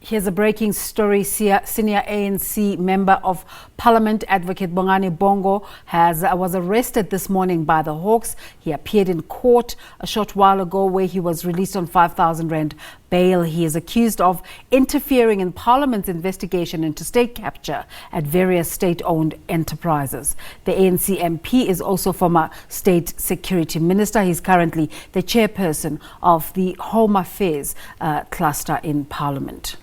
Here's a breaking story. Senior ANC Member of Parliament, Advocate Bongani Bongo, was arrested this morning by the Hawks. He appeared in court a short while ago where he was released on 5,000 rand bail. He is accused of interfering in Parliament's investigation into state capture at various state-owned enterprises. The ANC MP is also former State Security Minister. He's currently the chairperson of the Home Affairs cluster in Parliament.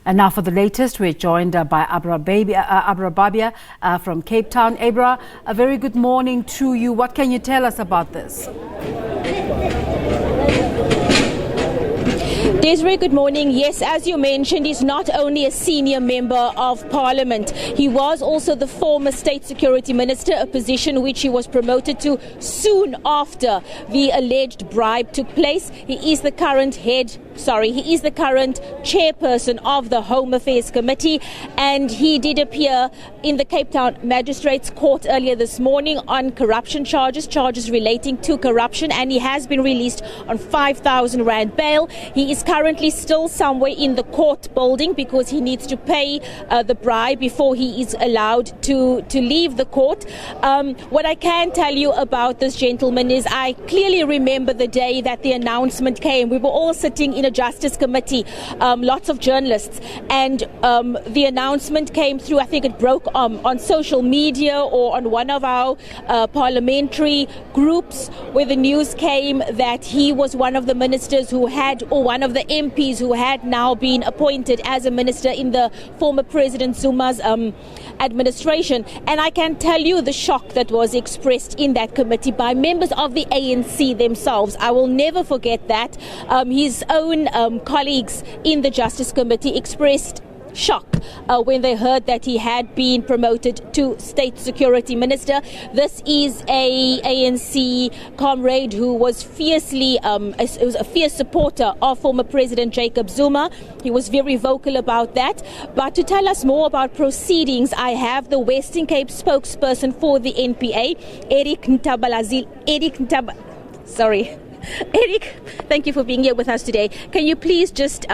And now for the latest, we're joined by Abra Babia from Cape Town. Abra, a very good morning to you. What can you tell us about this? Desiree, good morning. Yes, as you mentioned, he's not only a senior member of Parliament, he was also the former State Security Minister, a position which he was promoted to soon after the alleged bribe took place. He is the current chairperson of the Home Affairs Committee, and he did appear in the Cape Town Magistrates Court earlier this morning on corruption charges relating to corruption, and he has been released on 5,000 rand bail. He is currently still somewhere in the court building because he needs to pay the bribe before he is allowed to leave the court. What I can tell you about this gentleman is I clearly remember the day that the announcement came. We were all sitting in a Justice Committee, lots of journalists, and the announcement came through. I think it broke on social media or on one of our parliamentary groups, where the news came that he was one of the ministers who had, or one of the MPs who had now been appointed as a minister in the former President Zuma's administration. And I can tell you the shock that was expressed in that committee by members of the ANC themselves. I will never forget that. His own colleagues in the Justice Committee expressed shock when they heard that he had been promoted to State Security Minister. This is a ANC comrade who was fiercely, was a fierce supporter of former President Jacob Zuma. He was very vocal about that. But to tell us more about proceedings, I have the Western Cape spokesperson for the NPA, Eric, thank you for being here with us today. Can you please just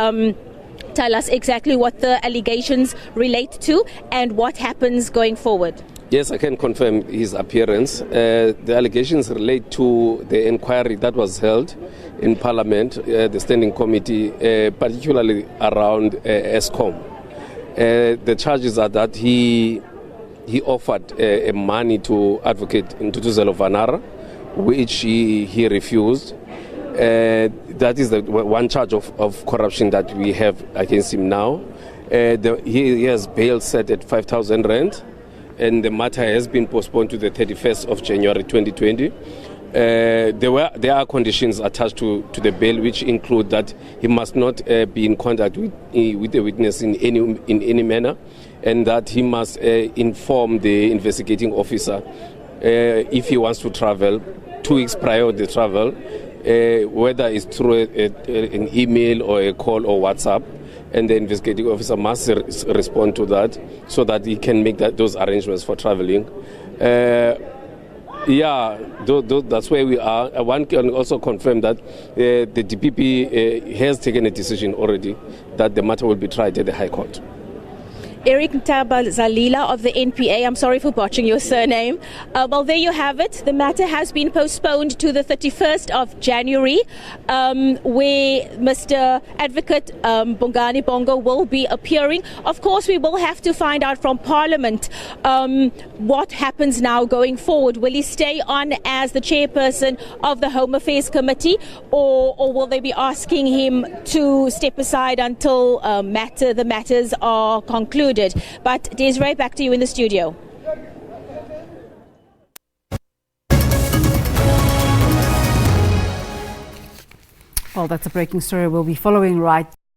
tell us exactly what the allegations relate to and what happens going forward? Yes, I can confirm his appearance. The allegations relate to the inquiry that was held in Parliament, the Standing Committee, particularly around ESCOM. The charges are that he offered money to Advocate Ntutuzelo Vanara, which he refused. That is the one charge of corruption that we have against him now. He has bail set at 5,000 rand, and the matter has been postponed to the 31st of January 2020. There are conditions attached to the bail, which include that he must not be in contact with the witness in any manner, and that he must inform the investigating officer if he wants to travel 2 weeks prior to the travel, whether it's through an email or a call or WhatsApp, and the investigating officer must respond to that so that he can make those arrangements for traveling. That's where we are. One can also confirm that the DPP has taken a decision already that the matter will be tried at the High Court. Eric Zalila of the NPA, I'm sorry for botching your surname. Well, there you have it. The matter has been postponed to the 31st of January, where Mr. Advocate Bongani Bongo will be appearing. Of course, we will have to find out from Parliament what happens now going forward. Will he stay on as the chairperson of the Home Affairs Committee, or will they be asking him to step aside until the matters are concluded? But Desiree, back to you in the studio. Well, that's a breaking story we'll be following right